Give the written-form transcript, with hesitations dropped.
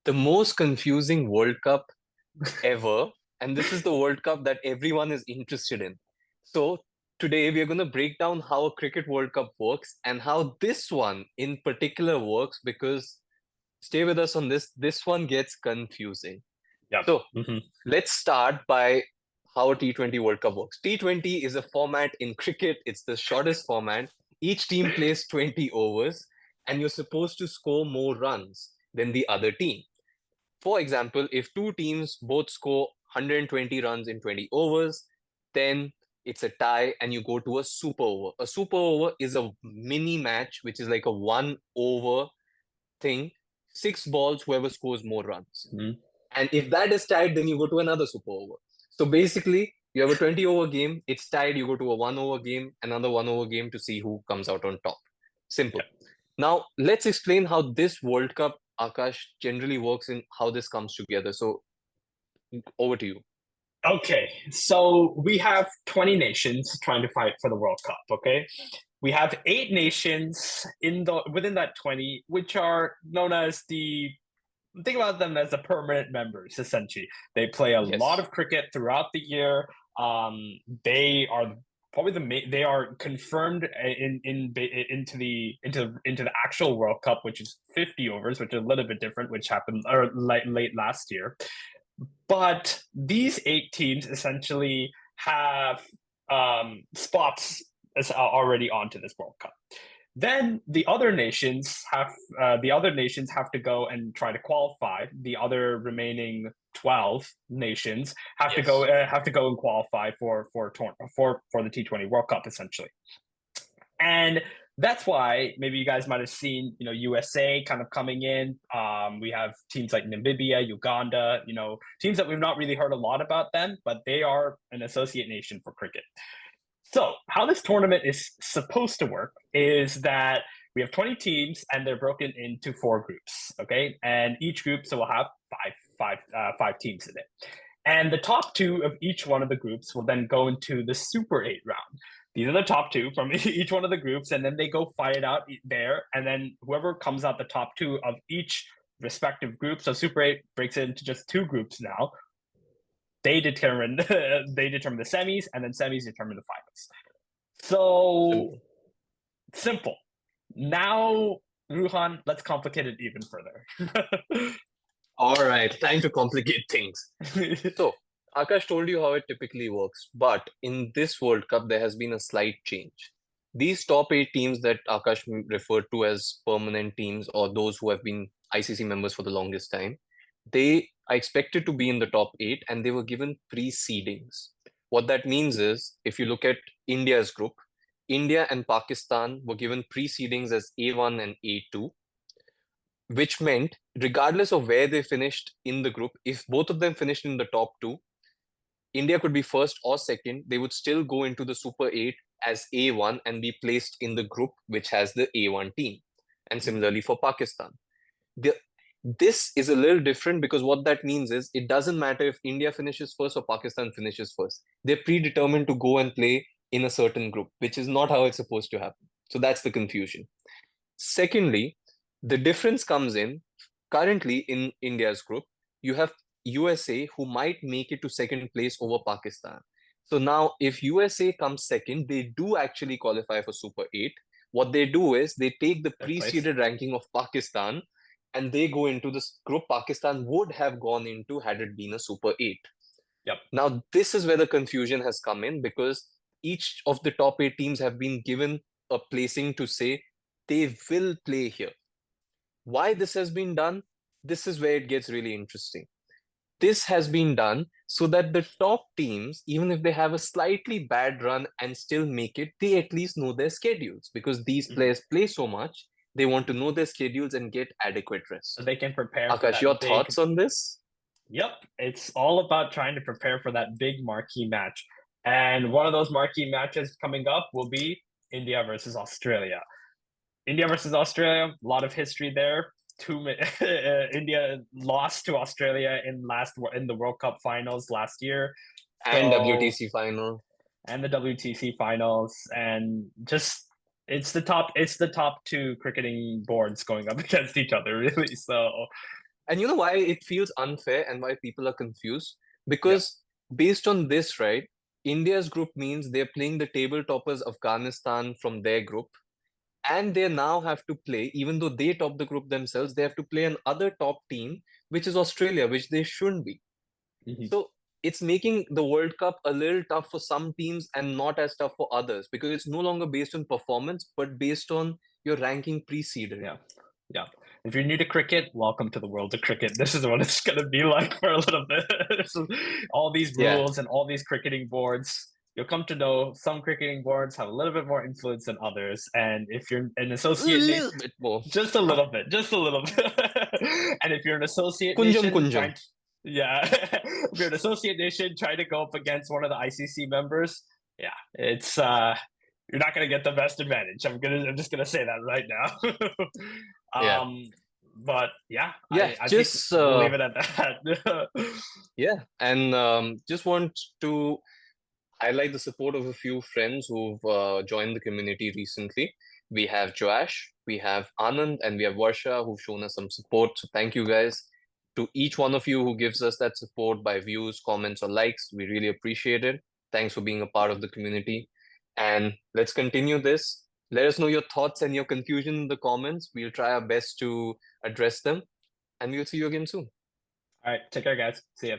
The most confusing World Cup ever, and this is the World Cup that everyone is interested in. So today we are going to break down how a cricket World Cup works and how this one in particular works because stay with us on this. This one gets confusing. Yep. So hmm let's start by how a T20 World Cup works. T20 is a format in cricket, it's the shortest format. Each team plays 20 overs, and you're supposed to score more runs than the other team. For example, if two teams both score 120 runs in 20 overs, then it's a tie and you go to a super over. A super over is a mini match, which is like a 1 over thing, 6 balls, whoever scores more runs. hmm And if that is tied, then you go to another super over. So basically, you have a 20 over game, it's tied, you go to a 1 over game, another 1 over game to see who comes out on top. Simple. Yep. Now, let's explain how this World Cup, Akash, generally works and how this comes together. So, over to you. Okay, so we have 20 nations trying to fight for the World Cup, okay? We have 8 nations in the within that 20, which are known as the think about them as the permanent members, essentially. They play a lot Yes. of cricket throughout the year. They are probably they are confirmed into the actual World Cup, which is 50 overs, which is a little bit different, which happened or late last year. But these 8 teams essentially have spots as already onto this World Cup. Then the other nations have to go and try to qualify. The other remaining 12 nations Yes. have to go and qualify for the T20 World Cup essentially. And that's why maybe you guys might have seen, USA kind of coming in. We have teams like Namibia, Uganda, teams that we've not really heard a lot about them, but they are an associate nation for cricket. So, how this tournament is supposed to work is that we have 20 teams and they're broken into 4 groups, okay? And each group so will have five teams in it. And the top 2 of each one of the groups will then go into the Super 8 round. These are the top 2 from each one of the groups, and then they go fight it out there. And then whoever comes out the top 2 of each respective group, so Super 8 breaks it into just 2 groups now. They determine the semis, and then semis determine the finals. So Simple. simple. Now, Ruhan, let's complicate it even further. All right. Time to complicate things. So, Akash told you how it typically works, but in this World Cup, there has been a slight change. These top 8 teams that Akash referred to as permanent teams or those who have been ICC members for the longest time, they are expected to be in the top 8 and they were given pre-seedings. What that means is, if you look at India's group, India and Pakistan were given pre-seedings as A1 and A2, which meant regardless of where they finished in the group, if both of them finished in the top 2, India could be first or second, they would still go into the Super 8 as A1 and be placed in the group which has the A1 team. And similarly for Pakistan. The, this is a little different because what that means is it doesn't matter if India finishes first or Pakistan finishes first. They're predetermined to go and play in a certain group, which is not how it's supposed to happen. So that's the confusion. Secondly, the difference comes in currently in India's group, you have USA who might make it to second place over Pakistan. So now, if USA comes second, they do actually qualify for Super 8. What they do is they take the Third place. preceded ranking of Pakistan and they go into this group Pakistan would have gone into had it been a Super 8. Yep. Now, this is where the confusion has come in because each of the top 8 teams have been given a placing to say they will play here. Why this has been done? This is where it gets really interesting. This has been done so that the top teams, even if they have a slightly bad run and still make it, they at least know their schedules because these Mhm. players play so much, they want to know their schedules and get adequate So rest. they can prepare for Akash, your that big. thoughts on this? Yep. It's all about trying to prepare for that big marquee match. And one of those marquee matches coming up will be India versus Australia. India versus Australia, a lot of history there. India lost to Australia in the World Cup finals last year. And So WTC final. and the WTC finals, and just it's the top 2 cricketing boards going up against each other, really. So And you know why it feels unfair and why people are confused? Because based on this, right, India's group means they're playing the table toppers Afghanistan from their group, and they now have to play, even though they top the group themselves, they have to play another top team, which is Australia, which they shouldn't be. Mhm. So it's making the World Cup a little tough for some teams and not as tough for others because it's no longer based on performance, but based on your ranking preceded. Yeah. Yeah. If you're new to cricket, welcome to the world of cricket. This is what it's going to be like for a little bit. So all these Yeah, rules and all these cricketing boards, you'll come to know some cricketing boards have a little bit more influence than others. And if you're an a associate nation, little bit more. just a little bit, just a little bit. And if you're an associate Kunjam nation kunjam. trying to, yeah, if you're an associate nation trying to go up against one of the ICC members, yeah, it's you're not going to get the best advantage. I'm just gonna say that right now. Yeah. um, but yeah, Yeah, I think just we'll leave it at that. yeah, and just want to highlight the support of a few friends who've joined the community recently. We have Joash, we have Anand, and we have Varsha who've shown us some support. So thank you guys to each one of you who gives us that support by views, comments, or likes. We really appreciate it. Thanks for being a part of the community. And let's continue this. Let us know your thoughts and your confusion in the comments. We'll try our best to address them, and we'll see you again soon. All right, take care, guys. See ya.